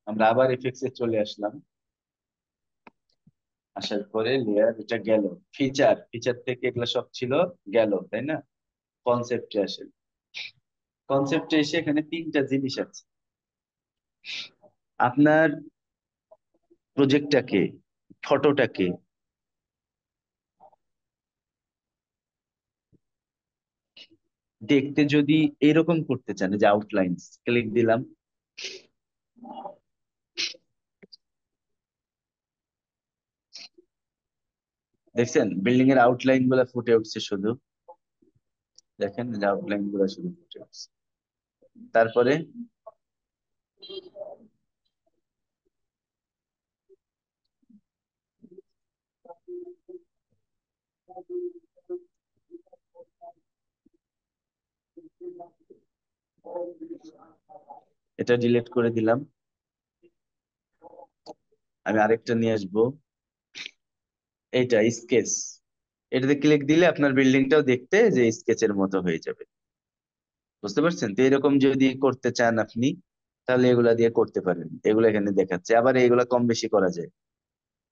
আমরা আবার এফএক্স এ চলে আসলাম। আসার পরে লেয়ার এটা গেল। ফিচার ফিচার থেকে এগুলো সব ছিল গেল, তাই না? কনসেপ্টে আসেন। কনসেপ্টে এসে এখানে তিনটা জিনিস আছে। আপনার প্রজেক্টটাকে, ফটোটাকে দেখতে যদি এরকম করতে চান, এই যে আউটলাইন্স ক্লিক দিলাম, দেখছেন বিল্ডিং এর আউটলাইন গুলা ফুটে উঠছে শুধু। দেখেন যে আউটলাইন গুলা শুধু ফুটে উঠছে। তারপরে এটা ডিলিট করে দিলাম। আমি আরেকটা নিয়ে আসবো, এইটা স্কেচ। এটাতে ক্লিক দিলে আপনার বিল্ডিংটাও দেখতে যে স্কেচের মতো হয়ে যাবে। বুঝতে পারছেন? তো এরকম যদি করতে চান আপনি, তাহলে এগুলা দিয়ে করতে পারেন। এগুলো এখানে দেখাচ্ছে, আবার এগুলা কম বেশি করা যায়।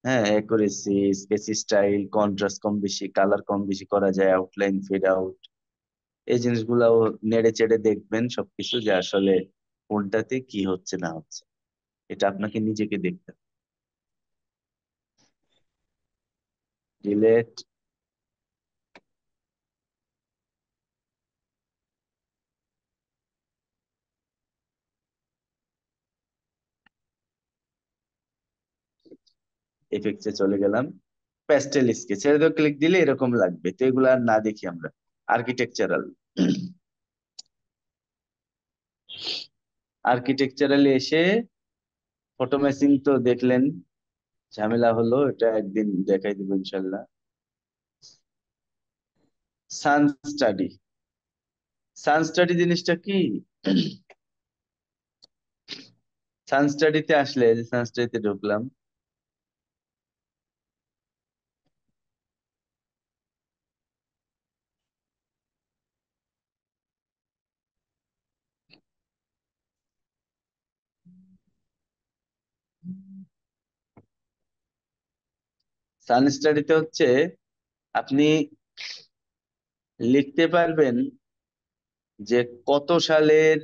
হ্যাঁ, অ্যাকুরেসি, স্কেচ স্টাইল, কন্ট্রাস্ট কম বেশি, কালার কম বেশি করা যায়, আউটলাইন, ফেড আউট, এই জিনিসগুলাও নেড়ে চেড়ে দেখবেন সবকিছু, যে আসলে কোনটাতে কি হচ্ছে না হচ্ছে। এটা আপনাকে নিজেকে দেখতে হবে। ডিলেট। এফেক্টসে চলে গেলাম। প্যাস্টেল স্কেচ এর ক্লিক দিলে এরকম লাগবে। তো এগুলো আর না দেখি আমরা আর্কিটেকচারাল। আর্কিটেকচারাল এসে ফটো ম্যাচিং তো দেখলেন, ঝামেলা হলো, এটা একদিন দেখাই দিব ইনশাল্লাহ। সান স্টাডি। সান স্টাডি জিনিসটা কি? সান স্টাডিতে আসলে, সান স্টাডিতে ঢুকলাম। সান স্টাডিতে হচ্ছে আপনি লিখতে পারবেন যে কত সালের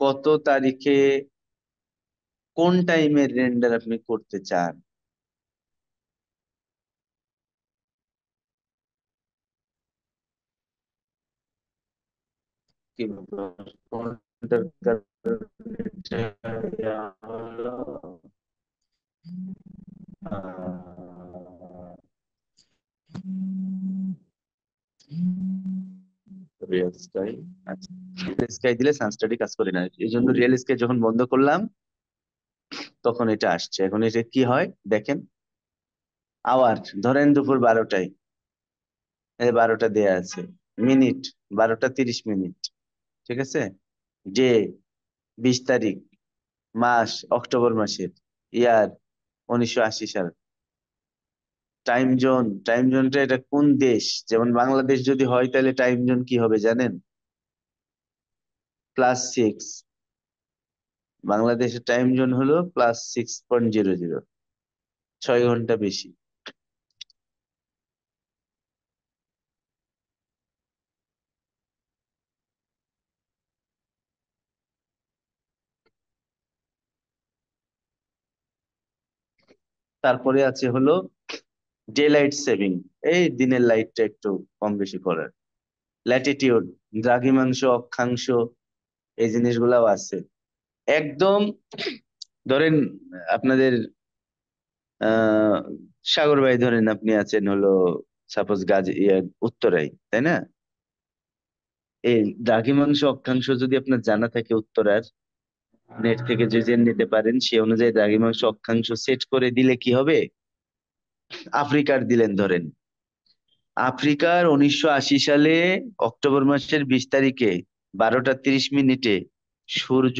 কত তারিখে কোন টাইমের রেন্ডার আপনি করতে চান। কি বলবো, কোনটার কারণে এটা হলো, রিয়েল স্কাই। আচ্ছা, রিয়েল স্কাই দিলে সানস্টাডি কাজ করে না, এই জন্য রিয়েল স্কাই যখন বন্ধ করলাম তখন এটা আসছে। এখন এটা কি হয় দেখেন। আওয়ার ধরেন দুপুর 12টায়, এই 12টা দেয়া আছে। মিনিট 12টা 30 মিনিট। ঠিক আছে। ডে 20 তারিখ, মাস অক্টোবর মাসের, ইয়ার 1980 সাল। টাইম জোন, টাইম জোনটা এটা কোন দেশ, যেমন বাংলাদেশ যদি হয় তাহলে টাইম জোন কি হবে জানেন? +6। বাংলাদেশের টাইম জোন হলো +6.00, 6 ঘন্টা বেশি। তারপরে আছে হলো ডে লাইট সেভিং, এই দিনের লাইটটা একটু কম বেশি করার। ল্যাটিটিউড, দ্রাঘিমাংশ, অক্ষাংশ, এই জিনিসগুলাও আছে। একদম ধরেন আপনাদের আহ সাগর ভাই, ধরেন আপনি আছেন হলো সাপোজ উত্তরায়, তাই না? এই দ্রাঘিমাংশ অক্ষাংশ যদি আপনার জানা থাকে উত্তরার, নেট থেকে যে জেনে নিতে পারেন, সে অনুযায়ী দ্রাঘিমাংশ অক্ষাংশ সেট করে দিলে কি হবে। আফ্রিকার দিলেন ধরেন, আফ্রিকার 1980 সালে অক্টোবর মাসের 20 তারিখে 12টা 30 মিনিটে সূর্য,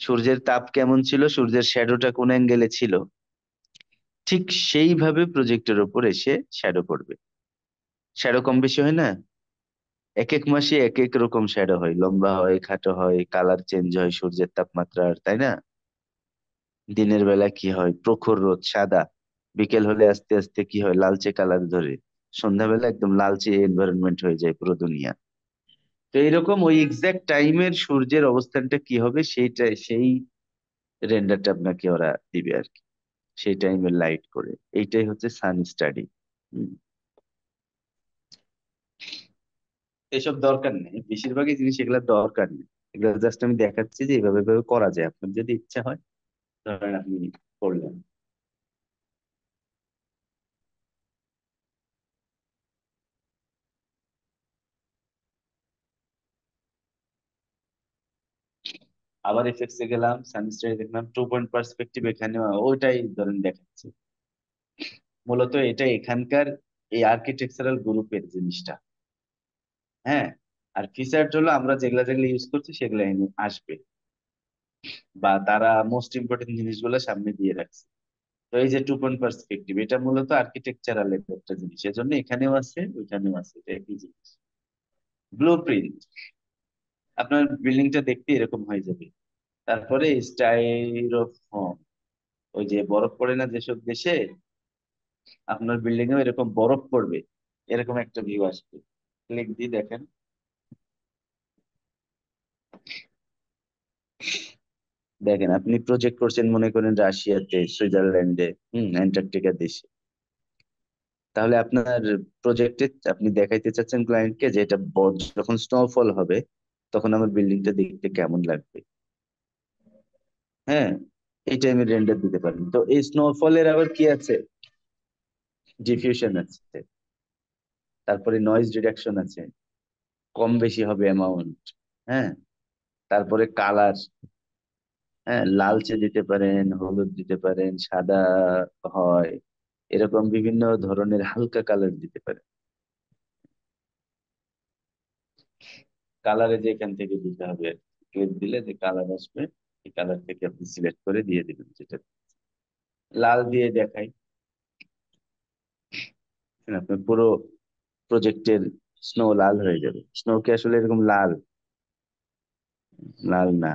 সূর্যের তাপ কেমন ছিল, সূর্যের শ্যাডোটা কোন অ্যাঙ্গেলে ছিল, ঠিক সেইভাবে প্রজেক্টের ওপর এসে শ্যাডো পড়বে। শ্যাডো কম বেশি হয় না? এক এক মাসে এক এক রকম শ্যাডো হয়, লম্বা হয়, খাটো হয়, কালার চেঞ্জ হয় সূর্যের তাপমাত্রার, তাই না? দিনের বেলা কি হয়, প্রখর রোদ সাদা, বিকেল হলে আস্তে আস্তে কি হয়, লালচে কালার ধরে, সন্ধ্যাবেলা একদম লালচে এনভায়রনমেন্ট হয়ে যায় পুরো দুনিয়া। তো এইরকম ওই এক্সাক্ট টাইমের সূর্যের অবস্থানটা কি হবে সেইটা, সেই রেন্ডারটা আপনাকে ওরা দিবে আর কি, সেই টাইমের লাইট করে। এইটাই হচ্ছে সান স্টাডি। এসব দরকার নেই, বেশিরভাগই জিনিস এগুলো দরকার নেই। এগুলো জাস্ট আমি দেখাচ্ছি যে এইভাবে এইভাবে করা যায়, আপনার যদি ইচ্ছা হয় ধরেন আপনি করলেন। আবার এফেক্টস এ গেলাম, সানস্টাডি দেখলাম, টু পয়েন্ট পার্সপেক্টিভ, এখানে ওইটাই ধরেন দেখাচ্ছে। মূলত এটা এখানকার এই আর্কিটেকচারাল গ্রুপের জিনিসটা। হ্যাঁ, আর ফিচার হলো আমরা যেগুলা যেগুলো ইউজ করছি সেগুলো এনে আসবে, বা তারা মোস্ট ইম্পর্টেন্ট জিনিসগুলো সামনে দিয়ে রাখছে। তো এই যে টু পয়েন্ট পার্সপেক্টিভ, এটা মূলত আর্কিটেকচারাল একটা জিনিস, এজন্য এখানেও আছে ওইখানেও আছে, এটা একই জিনিস। ব্লু প্রিন্ট, আপনার বিল্ডিংটা দেখতে এরকম হয়ে যাবে। তারপরে স্টাইরোফোম, ওই যে বরফ পড়ে না যেসব দেশে, আপনার বিল্ডিং এও এরকম বরফ পড়বে, এরকম একটা ভিউ আসবে। ক্লিক দিয়ে দেখেন। দেখেন আপনি প্রজেক্ট করছেন মনে করেন রাশিয়াতে, সুইজারল্যান্ডে, অ্যান্টার্কটিকা দেশে। তাহলে আপনার প্রজেক্টে আপনি দেখাইতে চাচ্ছেন ক্লায়েন্টকে যে এটা যখন স্নোফল হবে তখন আমার বিল্ডিংটা দেখতে কেমন লাগবে। হ্যাঁ, এই টাইমে রেন্ডার দিতে পারেন। তো এই স্নোফলের আবার কি আছে, ডিফিউশন আছে, তারপরে নয়েজ রিডাকশন আছে, কম বেশি হবে অ্যামাউন্ট। হ্যাঁ, তারপরে কালার, হ্যাঁ লালচে দিতে পারেন, হলুদ দিতে পারেন, সাদা হয়, এরকম বিভিন্ন ধরনের হালকা কালার দিতে পারেন। কালারে যে এখান থেকে দিতে হবে, ক্লিক দিলে যে কালার আসবে, এই কালার থেকে আপনি সিলেক্ট করে দিয়ে দিবেন যেটা। লাল দিয়ে দেখাই, আপনার পুরো প্রজেক্টের স্নো লাল হয়ে যাবে। স্নো কি আসলে এরকম লাল? লাল না,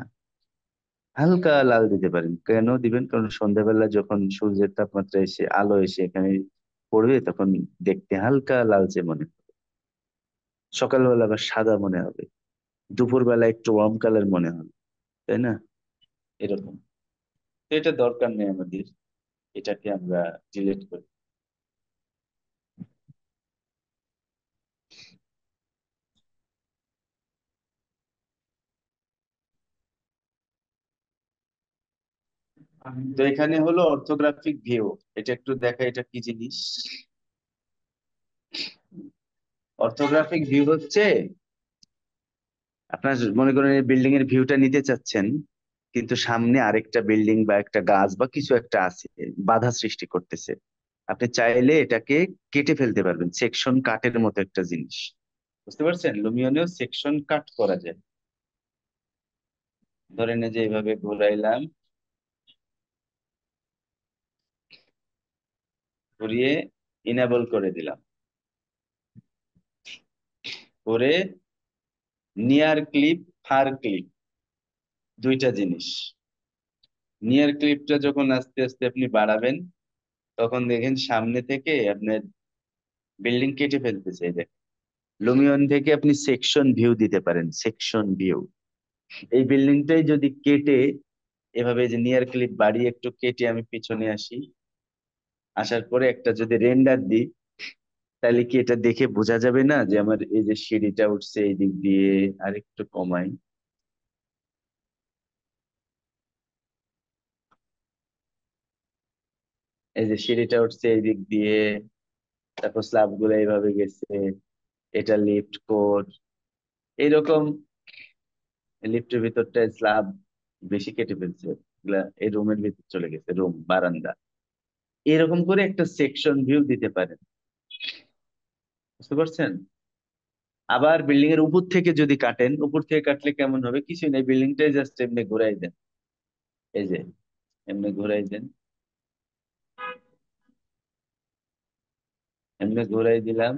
হালকা লাল দিতে পারেন। কেন দিবেন, কারণ সন্ধ্যাবেলা যখন সূর্যের তাপমাত্রা এসে আলো এসে এখানে পড়বে তখন দেখতে হালকা লালচে মনে হবে। সকালবেলা আবার সাদা মনে হবে, দুপুরবেলা একটু ওয়ার্ম কালার মনে হবে, তাই না? এরকম। তো এটা দরকার নেই আমাদের, এটাকে আমরা ডিলিট করি। তো এখানে হলো অর্থোগ্রাফিক ভিউ, এটা একটু দেখা, এটা কি জিনিস। অর্থোগ্রাফিক ভিউ হচ্ছে, আপনার মনে করেন এই বিল্ডিং এর ভিউটা নিতে চাচ্ছেন, কিন্তু সামনে আরেকটা বিল্ডিং বা একটা গাছ বা কিছু একটা আছে, বাধা সৃষ্টি করতেছে। আপনি চাইলে এটাকে কেটে ফেলতে পারবেন, সেকশন কাটের মতো একটা জিনিস। বুঝতে পারছেন, লুমিয়নেও সেকশন কাট করা যায়। ধরেন এই যে এইভাবে ঘুরাইলাম, ঘুরিয়ে ইনেবল করে দিলাম, করে নিয়ার ক্লিপ, ফার ক্লিপ, দুইটা জিনিস। নিয়ার ক্লিপটা যখন আস্তে আস্তে আপনি বাড়াবেন তখন দেখেন সামনে থেকে আপনার বিল্ডিং কেটে ফেলতেছে, এই দেখেন। লুমিয়ন থেকে আপনি সেকশন ভিউ দিতে পারেন, সেকশন ভিউ। এই বিল্ডিংটাই যদি কেটে এভাবে যে নিয়ার ক্লিপ বাড়িয়ে একটু কেটে আমি পিছনে আসি, আসার পরে একটা যদি রেন্ডার দিই, তাহলে কি এটা দেখে বোঝা যাবে না যে আমার এই যে সিঁড়িটা উঠছে এই দিক দিয়ে? আর একটু কমাই, এই যে সিঁড়িটা উঠছে এই দিক দিয়ে, তারপর স্ল্যাব গুলো এইভাবে গেছে, এটা লিফট কোড, এইরকম। লিফটের ভিতরটা স্ল্যাব বেশি কেটে ফেলছে, এগুলা এই রুমের ভিতর চলে গেছে, রুম বারান্দা, এরকম করে একটা সেকশন ভিউ দিতে পারেন। বুঝতে পারছেন? আবার বিল্ডিং এর উপর থেকে যদি কাটেন, উপর থেকে কাটলে কেমন হবে, কিছু নেই, বিল্ডিংটাই জাস্ট এমনি ঘুরাই দেন, এই যে এমনি ঘুরাই দেন, এমনি ঘুরাই দিলাম,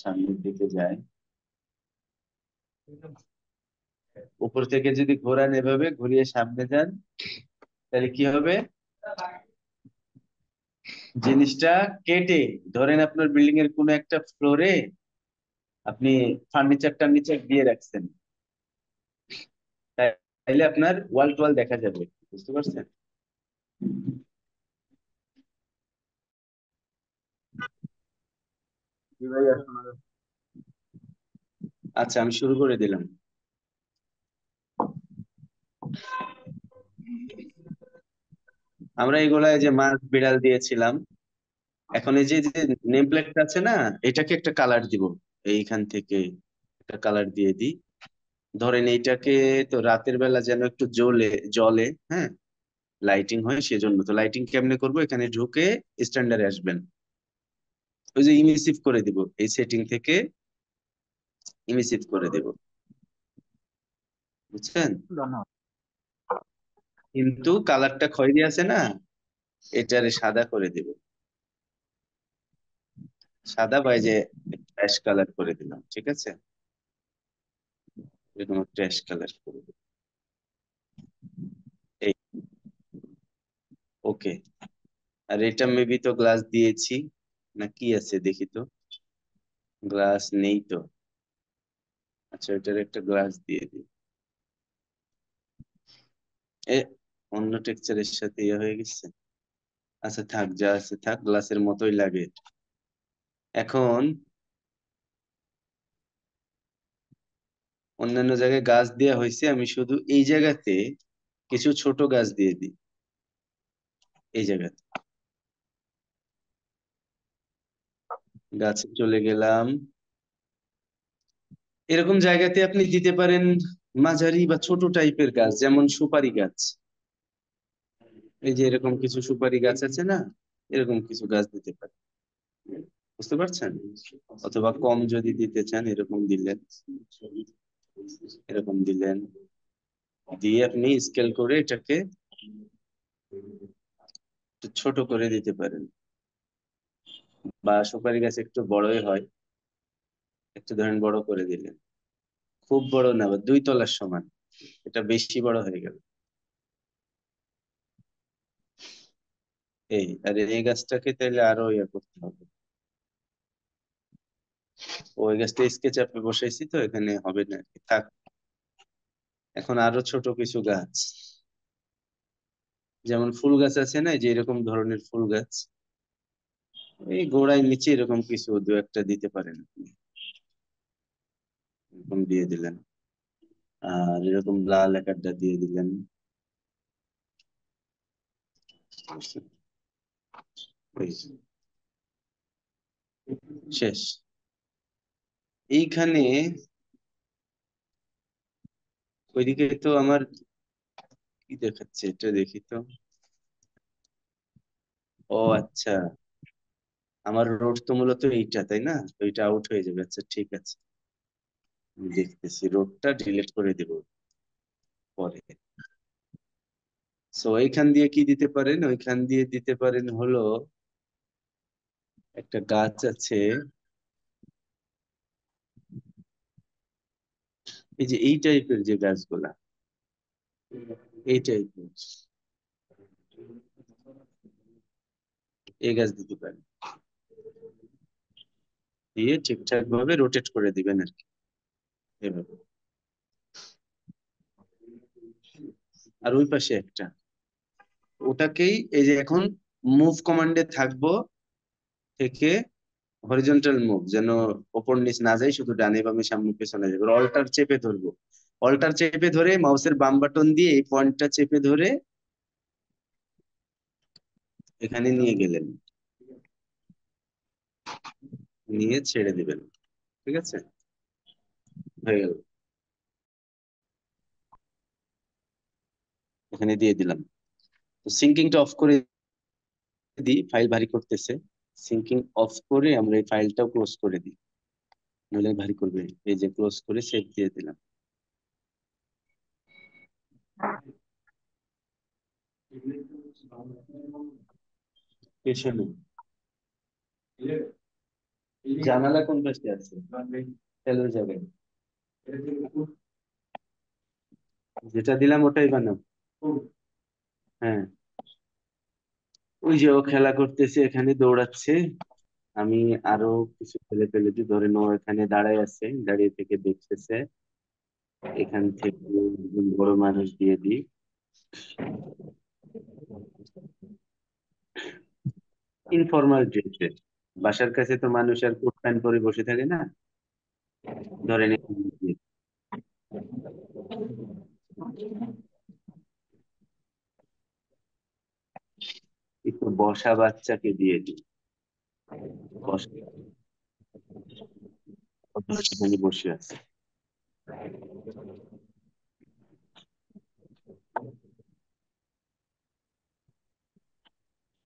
সামনের দিকে যায়। উপর থেকে যদি ঘোরান, এভাবে ঘুরিয়ে সামনে যান, তাহলে কি হবে? জিনিসটা কেটে, ধরেন আপনার বিল্ডিং এর কোনো একটা ফ্লোরে আপনি ফার্নিচার টার্নিচার দিয়ে রাখছেন, তাইলে আপনার ওয়াল টোয়াল দেখা যাবে। বুঝতে পারছেন? জি ভাইয়া, শোনা যাচ্ছে। আচ্ছা, আমি শুরু করে দিলাম। আমরা এগুলায় যে মাছ বিড়াল দিয়েছিলাম, এখন এই যে যে নেম প্লেটটা আছে না, এটাকে একটা কালার দিব। এইখান থেকে একটা কালার দিয়ে দিই। ধরেন এইটাকে, তো রাতের বেলা যেন একটু জ্বলে, জলে, হ্যাঁ, লাইটিং হয়, সেজন্য। তো লাইটিং কেমনে করবো? এখানে ঢুকে স্ট্যান্ডার্ডে আসবেন, ওই যে ইমিসিভ করে দিব, এই সেটিং থেকে ইমিসিভ করে দিব। বুঝছেন? ধন্যবাদ। কিন্তু কালারটা খয়েরি আছে না, এটারে সাদা করে দিব। সাদা বা এই যে অ্যাশ কালার করে দিলাম, ঠিক আছে? এরকম একটা অ্যাশ কালার করে দিব। এই, ওকে। আর এটা মেবি তো গ্লাস দিয়েছি, না কি আছে দেখি তো। গ্লাস নেই তো। আচ্ছা, এটার একটা গ্লাস দিয়ে দিই। এ, অন্য টেক্সচারের সাথে ইয়ে হয়ে গেছে। আচ্ছা থাক, যা আছে থাক, গ্লাসের মতোই লাগে। এখন অন্যান্য জায়গায় গাছ দেওয়া হয়েছে, আমি শুধু এই জায়গাতে কিছু ছোট গাছ দিয়ে দিই। এই জায়গাতে গাছে চলে গেলাম। এরকম জায়গাতে আপনি দিতে পারেন মাঝারি বা ছোট টাইপের গাছ, যেমন সুপারি গাছ। এই যে এরকম কিছু সুপারি গাছ আছে না, এরকম কিছু গাছ দিতে পারেন। বুঝতে পারছেন? অথবা কম যদি দিতে চান, এরকম দিলেন, এরকম দিলেন, দিয়ে আপনি স্কেল করে এটাকে একটু ছোট করে দিতে পারেন। বা সুপারি গাছ একটু বড়ই হয়, একটু ধরেন বড় করে দিলেন। খুব বড় না, বা 2 তলার সমান। এটা বেশি বড় হয়ে গেল। এই, আর এই গাছটাকে তাহলে আরো ইয়ে করতে হবে। ওই গাছটা স্কেচ আপনি বসাইছি তো, এখানে হবে না আর কি, থাক। এখন আরো ছোট কিছু গাছ, যেমন ফুল গাছ আছে না, এই যে এরকম ধরনের ফুল গাছ, এই গোড়ায় নিচে এরকম কিছু দু একটা দিতে পারেন আপনি। এরকম দিয়ে দিলেন। আর এরকম লাল একটা দিয়ে দিলেন। এই যে, শেষ। এইখানে, ওইদিকে তো আমার কি দেখাচ্ছে, এটা দেখি তো। ও আচ্ছা, আমার রোড তো মূলত এইটা, তাই না? তো এটা আউট হয়ে যাবে। আচ্ছা ঠিক আছে, আমি দেখতেছি, রোডটা ডিলিট করে দেব পরে। সো এইখান দিয়ে কি দিতে পারেন? ওইখান দিয়ে দিতে পারেন হলো, একটা গাছ আছে, এই যে এই টাইপের যে গাছগুলা, এই টাইপের, এই গাছ দিতে পারেন। দিয়ে ঠিকঠাক ভাবে রোটেট করে দিবেন আর কি, এভাবে। আর ওই পাশে একটা, ওটাকেই এই যে এখন মুভ কমান্ডে থাকবো, থেকে হরিজন্টাল মুভ, যেন ওপর নিচ না যায়, শুধু ডানে বামে সামনে পেছনে যাবে। অল্টার চেপে ধরবো, অল্টার চেপে ধরে মাউসের বাম বাটন দিয়ে এই পয়েন্টটা চেপে ধরে এখানে নিয়ে গেলেন, নিয়ে ছেড়ে দিবেন। ঠিক আছে, হয়ে গেল। এখানে দিয়ে দিলাম। তো সিঙ্কিংটা অফ করে দিই, ফাইল ভারী করতেছে। সিঙ্কিং অফ করে আমরা এই ফাইলটাও ক্লোজ করে দিই, নইলে ভারী করবে। এই যে ক্লোজ করে সেভ দিয়ে দিলাম। পেছনে জানালা কোন পাশে আছে? চলো যাবে, যেটা দিলাম ওটাই বানাও। হ্যাঁ, ওই যে ও খেলা করতেছে এখানে, দৌড়াচ্ছে। আমি আরো কিছু ছেলে পেলে যে ধরে নো এখানে দাঁড়ায় আছে, দাঁড়িয়ে থেকে দেখতেছে। এখান থেকে একজন বড় মানুষ দিয়ে দিই। ইনফর্মাল ড্রেসের, বাসার কাছে তো মানুষ আর কোট প্যান্ট পরে বসে থাকে না। ধরেন এখানে দিয়ে একটু বসা বাচ্চাকে দিয়ে দিই। বসা, এখানে বসে আছে,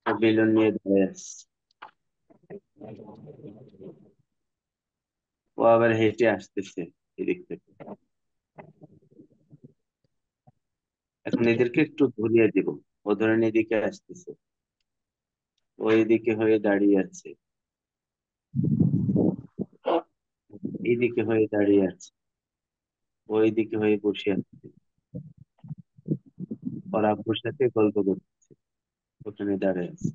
বেলুন নিয়ে দাঁড়ায় আছে। ও আবার হেঁটে আসতেছে এদিক থেকে। এখন এদেরকে একটু ঘুরিয়ে দিব। ও ধরেন এদিকে আসতেছে, ও এদিকে হয়ে দাঁড়িয়ে আছে, এইদিকে হয়ে দাঁড়িয়ে আছে, ও এইদিকে হয়ে বসে আছে। ওর আব্বুর সাথে গল্প করতেছে, ওখানে দাঁড়ায় আছে।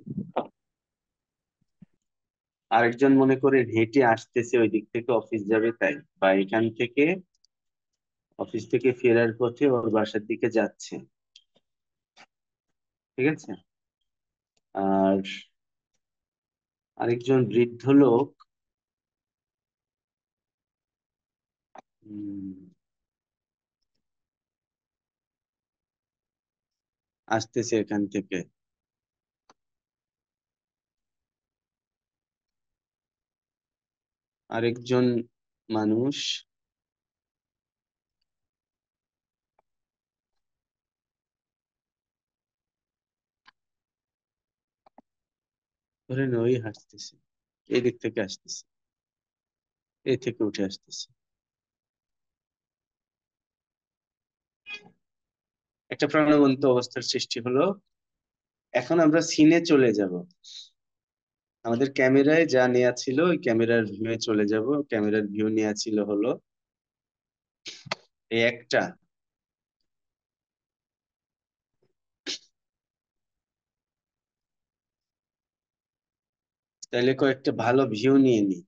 আরেকজন মনে করে হেঁটে আসতেছে ওই দিক থেকে অফিস যাবে তাই, বা এখান থেকে অফিস থেকে ফেরার পথে ওর বাসার দিকে যাচ্ছে। ঠিক আছে। আর আরেকজন বৃদ্ধ লোক উম, আসতেছে এখান থেকে। আরেকজন মানুষ ধরেন ওই হাঁটতেছে, এই দিক থেকে আসতেছে, এই থেকে উঠে আসতেছে। একটা প্রাণবন্ত অবস্থার সৃষ্টি হলো। এখন আমরা সিনে চলে যাব। আমাদের ক্যামেরায় যা নেওয়া ছিল ওই ক্যামেরার ভিউয়ে চলে যাব। ক্যামেরার ভিউ নেওয়া ছিল হলো এই একটা। তাইলে কয়েকটা ভালো ভিউ নিয়ে নি।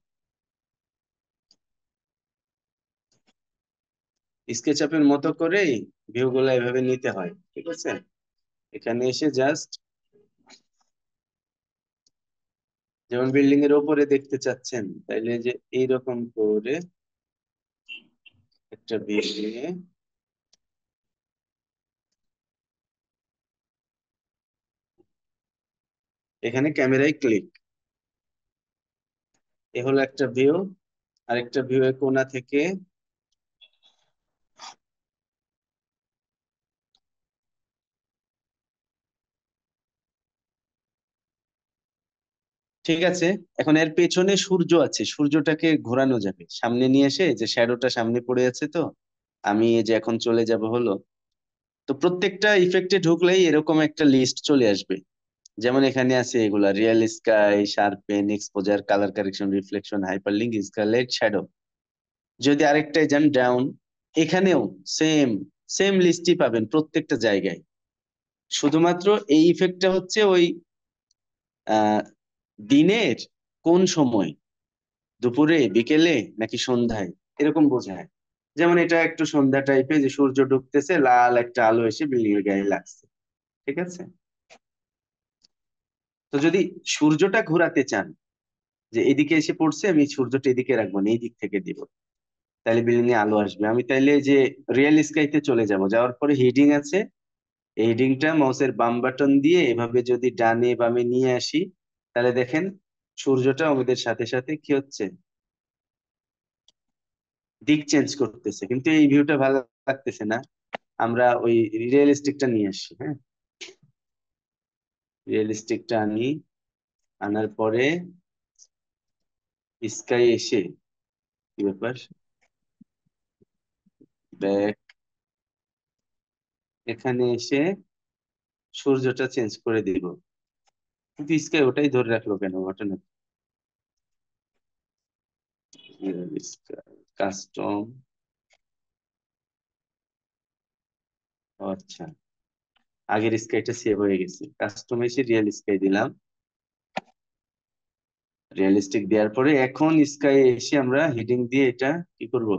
স্কেচআপের মতো করেই ভিউ গুলা এভাবে নিতে হয়, ঠিক আছে। এখানে এসে জাস্ট, যেমন বিল্ডিং এর উপরে দেখতে চাচ্ছেন, তাইলে যে এইরকম করে একটা ভিউ নিয়ে এখানে ক্যামেরায় ক্লিক। এ হলো একটা ভিউ। আরেকটা ভিউ এর কোণা থেকে। ঠিক আছে। এখন এর পেছনে সূর্য আছে, সূর্যটাকে ঘোরানো যাবে সামনে নিয়ে এসে, যে শ্যাডোটা সামনে পড়ে আছে তো। আমি এই যে এখন চলে যাব হলো, তো প্রত্যেকটা ইফেক্টে ঢুকলেই এরকম একটা লিস্ট চলে আসবে। যেমন এখানে আছে এগুলা: real sky, sharpen, exposure, colour correction, reflection, hyperlink, scarlet, shadow. যদি আরেকটাই যান ডাউন, এখানেও সেম সেম লিস্টই পাবেন প্রত্যেকটা জায়গায়। শুধুমাত্র এই ইফেক্টটা হচ্ছে ওই আহ দিনের কোন সময়, দুপুরে, বিকেলে, নাকি সন্ধ্যায়, এরকম বোঝায়। যেমন এটা একটু সন্ধ্যা টাইপে, যে সূর্য ডুবতেছে, লাল একটা আলো এসে বিল্ডিং এর গায়ে লাগছে। ঠিক আছে। তো যদি সূর্যটা ঘোরাতে চান, যে এদিকে এসে পড়ছে, আমি সূর্যটা এদিকে রাখবো না, এই দিক থেকে দিব, তাহলে বিল্ডিং এ আলো আসবে। আমি তাইলে যে রিয়েল স্কাইতে চলে যাব, যাওয়ার পরে হিডিং আছে, এই হিডিংটা মাউসের বাম বাটন দিয়ে এভাবে যদি ডানে বামে নিয়ে আসি, তাহলে দেখেন সূর্যটা আমাদের সাথে সাথে কি হচ্ছে, দিক চেঞ্জ করতেছে। কিন্তু এই ভিউটা ভালো লাগতেছে না। আমরা ওই রিয়েলিস্টিকটা নিয়ে আসি। হ্যাঁ, রিয়েলিস্টিকটা আনি, আনার পরে স্কাই এসে, কি ব্যাপার, ব্যাক, এখানে এসে সূর্যটা চেঞ্জ করে দিব। কিন্তু স্কাই ওটাই ধরে রাখলো কেন, ঘটনা কি? কাস্টম, আচ্ছা, আগের স্কাইটা সেভ হয়ে গেছে, কাস্টম এসে রিয়েল স্কাই দিলাম। রিয়েলিস্টিক দেওয়ার পরে এখন স্কাই এসে আমরা হিডিং দিয়ে এটা কি করব,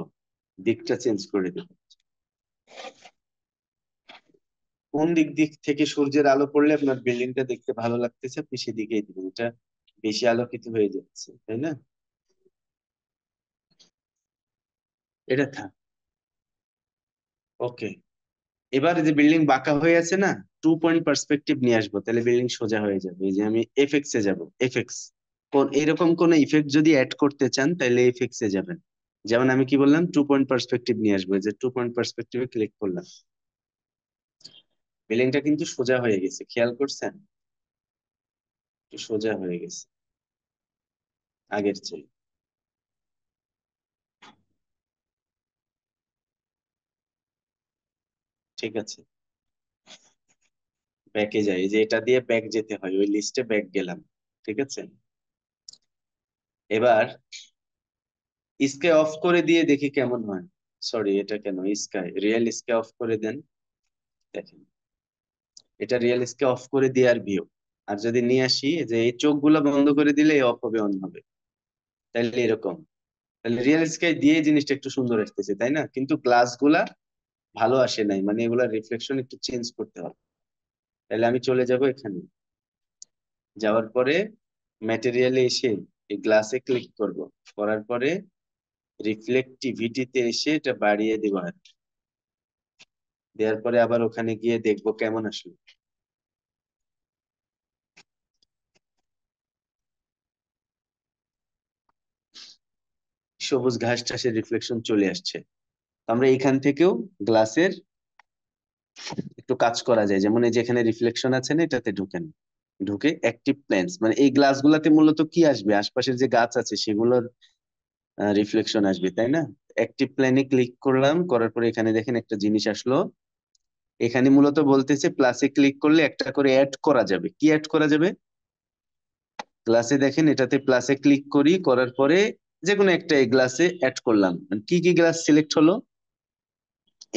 দিকটা চেঞ্জ করে দেব। কোন দিক দিক থেকে সূর্যের আলো পড়লে আপনার বিল্ডিংটা দেখতে ভালো লাগতেছে আপনি সেদিকেই দিবেন, এটা বেশি আলোকিত হয়ে যাচ্ছে তাই না। এটা থাক। ওকে, এবার এই যে বিল্ডিং বাঁকা হয়ে আছে না, 2 পয়েন্ট পার্সপেক্টিভ নিয়ে আসবো, তাহলে বিল্ডিং সোজা হয়ে যাবে। এই যে আমি এফএক্স এ যাব, এফএক্স, কোন এরকম কোন ইফেক্ট যদি অ্যাড করতে চান তাহলে এফএক্স এ যাবেন। যেমন আমি কি বললাম, 2 পয়েন্ট পার্সপেক্টিভ নিয়ে আসবো, এই যে 2 পয়েন্ট পার্সপেক্টিভে ক্লিক করলাম, বিল্ডিংটা কিন্তু সোজা হয়ে গেছে, খেয়াল করছেন, একটু সোজা হয়ে গেছে আগের চেয়ে। ঠিক আছে, ব্যাকে যাই, এই যে এটা দিয়ে ব্যাক যেতে হয়, ওই লিস্টে ব্যাক গেলাম। ঠিক আছে, এবার স্কাই অফ করে দিয়ে দেখি কেমন হয়। সরি, এটা কেন স্কাই, রিয়েল স্কাই অফ করে দেন, দেখেন, এটা রিয়েল স্কাই অফ করে দেওয়ার ভিউ। আর যদি নিয়ে আসি যে এই চোখগুলো বন্ধ করে দিলে অফ হবে অন হবে, তাহলে এরকম, তাহলে রিয়েল স্কাই দিয়ে জিনিসটা একটু সুন্দর আসতেছে তাই না, কিন্তু গ্লাস গুলা ভালো আসে নাই, মানে এগুলা রিফ্লেকশন একটু চেঞ্জ করতে হবে। তাহলে আমি চলে যাব এখানে, যাওয়ার পরে ম্যাটেরিয়ালে এসে এই গ্লাসে ক্লিক করব, করার পরে রিফ্লেক্টিভিটিতে এসে এটা বাড়িয়ে দিব, আর দেওয়ার পরে আবার ওখানে গিয়ে দেখবো কেমন আসলো। সবুজ ঘাস টাসের রিফ্লেকশন চলে আসছে। তো আমরা এখান থেকেও গ্লাসের একটু কাজ করা যায়, যেমন এই যেখানে রিফ্লেকশন আছে না, এটাতে ঢুকেন, ঢুকে অ্যাক্টিভ প্ল্যান্টস, মানে এই গ্লাস গুলাতে মূলত কি আসবে, আশপাশের যে গাছ আছে সেগুলোর রিফ্লেকশন আসবে তাই না। অ্যাক্টিভ প্ল্যানে ক্লিক করলাম, করার পরে এখানে দেখেন একটা জিনিস আসলো, এখানে মূলত বলতেছে প্লাসে ক্লিক করলে একটা করে অ্যাড করা যাবে, কি অ্যাড করা যাবে, গ্লাসে দেখেন, এটাতে প্লাসে ক্লিক করি, করার পরে যে কোনো একটা এই গ্লাসে অ্যাড করলাম, মানে কি কি গ্লাস সিলেক্ট হলো,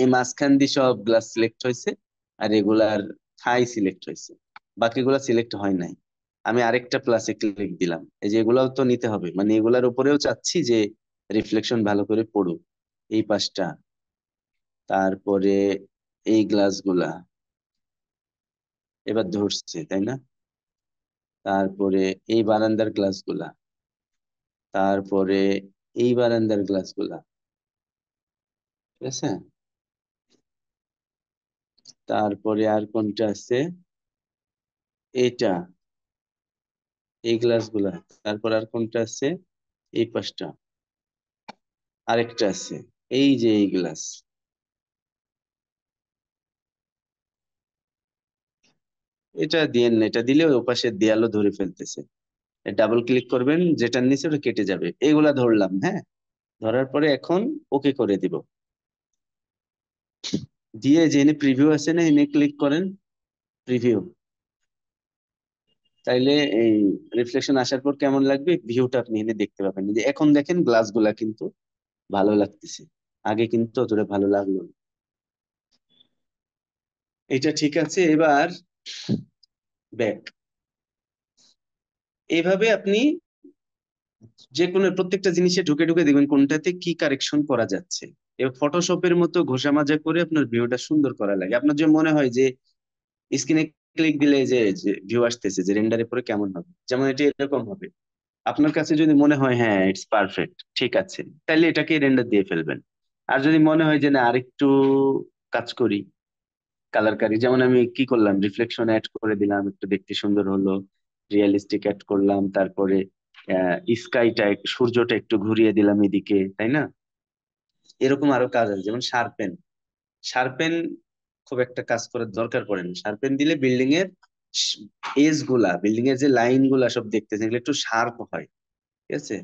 এই মাঝখান দিয়ে সব গ্লাস সিলেক্ট হয়েছে, আর এগুলার থাই সিলেক্ট হয়েছে, বাকিগুলা সিলেক্ট হয় নাই। আমি আরেকটা প্লাসে ক্লিক দিলাম, এই যে এগুলাও তো নিতে হবে, মানে এগুলার উপরেও চাচ্ছি যে রিফ্লেকশন ভালো করে পড়ুক, এই পাশটা, তারপরে এই গ্লাসগুলা এবার ধরছে তাই না, তারপরে এই বারান্দার গ্লাসগুলা, তারপরে এই বারান্দার গ্লাসগুলা, ঠিক আছে, তারপরে আর কোনটা আছে, এইটা, এই গ্লাসগুলা, তারপর আর কোনটা আছে, এই পাশটা, আরেকটা আছে, এই যে এই গ্লাস, এটা দিয়েন না, এটা দিলে ওই পাশের দেয়ালও ধরে ফেলতেছে। ডাবল ক্লিক করবেন, যেটার নিচে ওটা কেটে যাবে, এগুলা ধরলাম, হ্যাঁ, ধরার পরে এখন ওকে করে দিব, দিয়ে যে এনে প্রিভিউ আছে না, এনে ক্লিক করেন, প্রিভিউ, তাইলে এই রিফ্লেকশন আসার পর কেমন লাগবে ভিউটা আপনি এনে দেখতে পাবেন, যে এখন দেখেন গ্লাস গুলা কিন্তু ভালো লাগতেছে, আগে কিন্তু অতটা ভালো লাগলো না। এটা ঠিক আছে, এবার ব্যাক, এইভাবে আপনি যে কোনো প্রত্যেকটা জিনিসে ঢুকে ঢুকে দেখবেন কোনটাতে কি কারেকশন করা যাচ্ছে। এবার ফটোশপের মতো ঘষা মাজা করে আপনার ভিউটা সুন্দর করা লাগে, আপনার যে মনে হয় যে স্ক্রিনে ক্লিক দিলে যে ভিউ আসতেছে, যে রেন্ডারে পরে কেমন হবে, যেমন এটা এরকম হবে, আপনার কাছে যদি মনে হয় হ্যাঁ ইটস পারফেক্ট ঠিক আছে, তাহলে এটাকে রেন্ডার দিয়ে ফেলবেন। আর যদি মনে হয় যে না আরেকটু কাজ করি, কালার কারি, যেমন আমি কি করলাম, রিফ্লেকশন অ্যাড করে দিলাম, একটু দেখতে সুন্দর হলো, রিয়েলিস্টিক অ্যাড করলাম, তারপরে স্কাইটা, সূর্যটা একটু ঘুরিয়ে দিলাম এদিকে তাই না। এরকম আরো কাজ আছে, যেমন শার্পেন, শার্পেন খুব একটা কাজ করার দরকার পড়ে না, শার্পেন দিলে বিল্ডিং এর এজ গুলা, বিল্ডিং এর যে লাইন গুলা সব দেখতেছেন এগুলো একটু শার্প হয়। ঠিক আছে,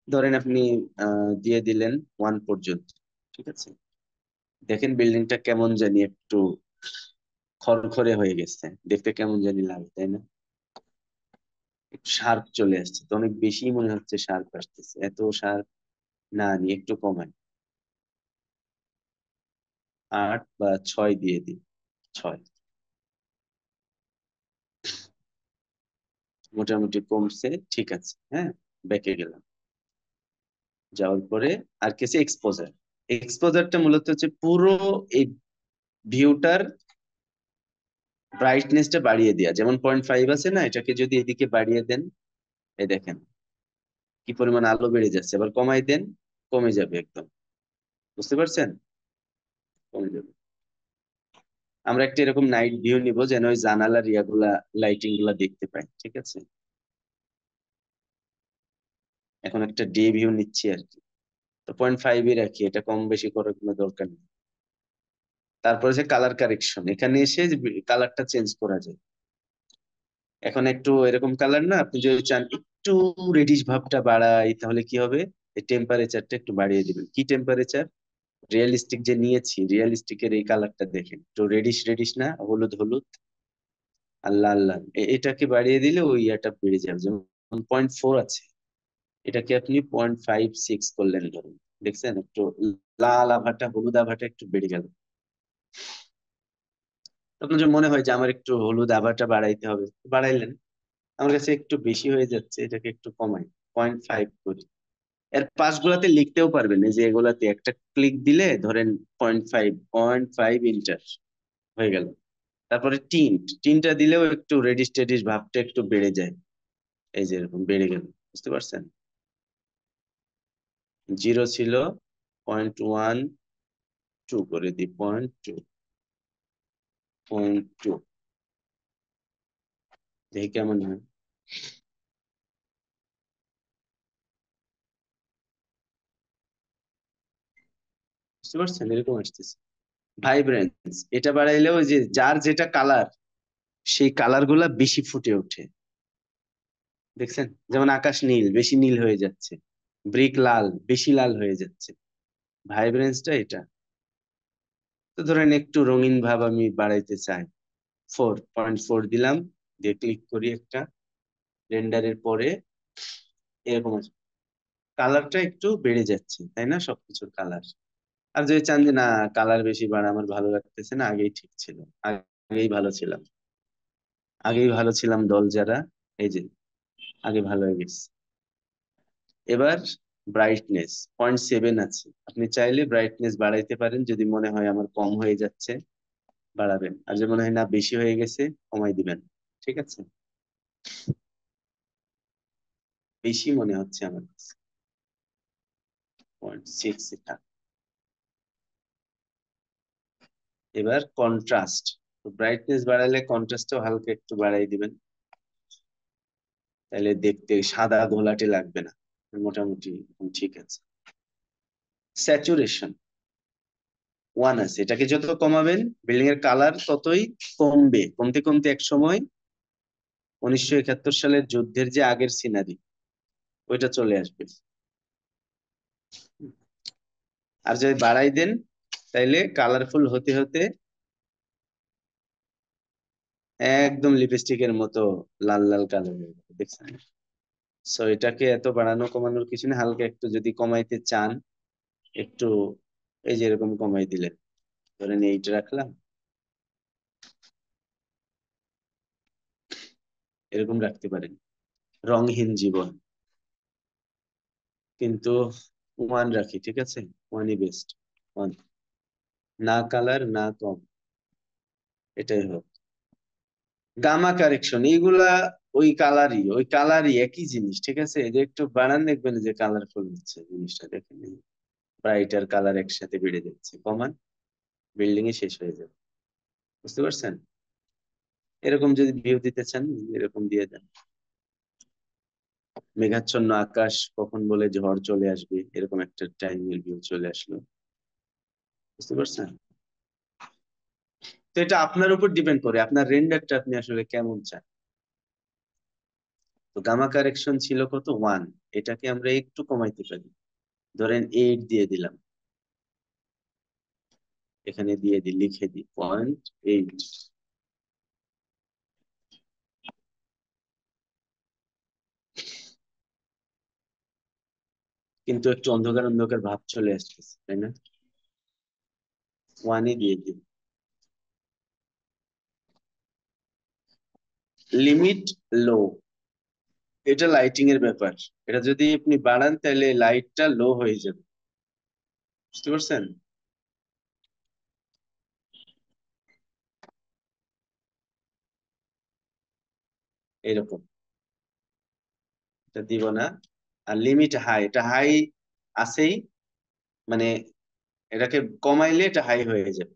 ধরেন আপনি দিয়ে দিলেন 1 পর্যন্ত, ঠিক আছে, দেখেন বিল্ডিংটা কেমন জানি একটু খড়খড়ে হয়ে গেছে, দেখতে কেমন জানি লাগে তাই না, একটু শার্প চলে আসছে, তো অনেক বেশি মনে হচ্ছে শার্প আসতেছে, এত শার্প না নিয়ে একটু কমাই, 8 বা 6 দিয়ে দিই। 6 মোটামুটি কমছে, ঠিক আছে, হ্যাঁ। ব্যাকে গেলাম, যাওয়ার পরে আর কিছু এক্সপোজার। এক্সপোজারটা মূলত হচ্ছে পুরো এই ভিউটার ব্রাইটনেসটা বাড়িয়ে দেওয়া। যেমন 0.5 আছে না, এটাকে যদি এদিকে বাড়িয়ে দেন, এই দেখেন কি পরিমাণ আলো বেড়ে যাচ্ছে। আবার কমাই দেন, কমে যাবে একদম। বুঝতে পারছেন? কমে যাবে। আমরা একটা এরকম নাইট ভিউ নিব, যেন ওই জানালার ইয়াগুলা, লাইটিং গুলা দেখতে পাই, ঠিক আছে। এখন একটা ডে ভিউ নিচ্ছি আর কি। তো 0.5-ই রাখি, এটা কম বেশি করার কোনো দরকার নেই। তারপরে যে কালার কারেকশন, এখানে এসে কালারটা চেঞ্জ করা যায়। এখন একটু এরকম কালার না, আপনি যদি চান একটু রেডিশ ভাবটা বাড়াই, তাহলে কি হবে, এই টেম্পারেচারটা একটু বাড়িয়ে দিবেন। কি টেম্পারেচার? রিয়েলিস্টিক যে নিয়েছি, রিয়েলিস্টিকের এই কালারটা দেখেন, একটু রেডিশ রেডিশ না, হলুদ হলুদ, আল্লাহ আল্লাহ, এটাকে বাড়িয়ে দিলে ওই ইয়াটা বেড়ে যাবে। যেমন 0.4 আছে, এটাকে আপনি 0.56 করলেন ধরুন। দেখছেন একটু লাল আভাটা, হলুদ আভাটা একটু বেড়ে গেল। আপনার যদি মনে হয় যে আমার একটু হলুদ আভাটা বাড়াইতে হবে, বাড়াইলেন। আমার কাছে একটু বেশি হয়ে যাচ্ছে, এটাকে একটু কমাই, 0.5 করি। এর পাশগুলাতে লিখতেও পারবেন, এই যে এগুলাতে একটা ক্লিক দিলে ধরেন 0.5, 0.5 ইন্টার হয়ে গেল। তারপরে টিনটা দিলেও একটু রেডিশ টেডিশ ভাবটা একটু বেড়ে যায়। এই যে এরকম বেড়ে গেল। বুঝতে পারছেন? 0 ছিল, 0.12 করে দিই, 0.2, দেখি কেমন হয়। বুঝতে পারছেন? এরকম আসতেছে। ভাইব্রেন্স এটা বাড়াইলে ওই যে যার যেটা কালার, সেই কালার গুলা বেশি ফুটে ওঠে। দেখছেন? যেমন আকাশ নীল, বেশি নীল হয়ে যাচ্ছে। ব্রিক লাল, বেশি লাল হয়ে যাচ্ছে। ভাইব্রেন্সটা এটা। তো ধরেন একটু রঙিন ভাব আমি বাড়াইতে চাই, 4.4 দিলাম, দিয়ে ক্লিক করি একটা, রেন্ডারের পরে এরকম আছে। কালারটা একটু বেড়ে যাচ্ছে, তাই না, সবকিছুর কালার। আর যদি চান যে না, কালার বেশি বাড়া আমার ভালো লাগতেছে না, আগেই ঠিক ছিল, আগেই ভালো ছিলাম, আগেই ভালো ছিলাম দল যারা, এই যে আগে ভালো হয়ে গেছে। এবার ব্রাইটনেস 0.7 আছে, আপনি চাইলে ব্রাইটনেস বাড়াইতে পারেন, যদি মনে হয় আমার কম হয়ে যাচ্ছে বাড়াবেন, আর যদি মনে হয় না বেশি হয়ে গেছে কমাই দিবেন। ঠিক আছে? বেশি মনে হচ্ছে আমার কাছে, 0.6 এটা। এবার কন্ট্রাস্ট, ব্রাইটনেস বাড়ালে কন্ট্রাস্টও হালকা একটু বাড়াই দিবেন, তাহলে দেখতে সাদা ঘোলাটে লাগবে না। মোটামুটি এখন ঠিক আছে। স্যাচুরেশন 1 আছে, এটাকে যত কমাবেন বিল্ডিং এর কালার ততই কমবে, কমতে কমতে এক সময় 1971 সালের যুদ্ধের যে আগের সিনারি, ওইটা চলে আসবে। আর যদি বাড়াই দেন, তাইলে কালারফুল হতে হতে একদম লিপস্টিকের মতো লাল লাল কালার হয়ে যাবে। দেখছেন? সো এটাকে এত বাড়ানো কমানোর কিছু না, হালকা একটু যদি কমাইতে চান, একটু এই যে এরকম কমাই দিলেন, ধরেন এইটা রাখলাম, এরকম রাখতে পারেন। রংহীন জীবন, কিন্তু 1 রাখি, ঠিক আছে। 1-ই বেস্ট। 1, না কালার না কম, এটাই হোক। গামা কারেকশন এইগুলা ওই কালারই একই জিনিস, ঠিক আছে। এই যে একটু বানান, দেখবেন যে কালারফুল হচ্ছে জিনিসটা, দেখেন ব্রাইট আর কালার একসাথে বেড়ে যাচ্ছে, কমান, বিল্ডিং এ শেষ হয়ে যাবে। বুঝতে পারছেন? এরকম যদি ভিউ দিতে চান, এরকম দিয়ে দেন। মেঘাচ্ছন্ন আকাশ, কখন বলে ঝড় চলে আসবে, এরকম একটা টাইমের ভিউ চলে আসলো। বুঝতে পারছেন? তো এটা আপনার উপর ডিপেন্ড করে, আপনার রেন্ডারটা আপনি আসলে কেমন চান। তো গামা কারেকশন ছিল কত, 1, এটাকে আমরা একটু কমাইতে পারি, ধরেন 8 দিয়ে দিলাম, এখানে দিয়ে দিই, লিখে দিই 0.8। কিন্তু একটু অন্ধকার অন্ধকার ভাব চলে আসতেছে, তাই না? ওয়ানই দিয়ে দিই। লিমিট লো, এটা লাইটিং এর ব্যাপার। এটা যদি আপনি বাড়ান তাহলে লাইটটা লো হয়ে যাবে। বুঝতে পারছেন? এরকম। এটা দিব না। আর লিমিট হাই, এটা হাই আছেই, মানে এটাকে কমাইলে এটা হাই হয়ে যাবে।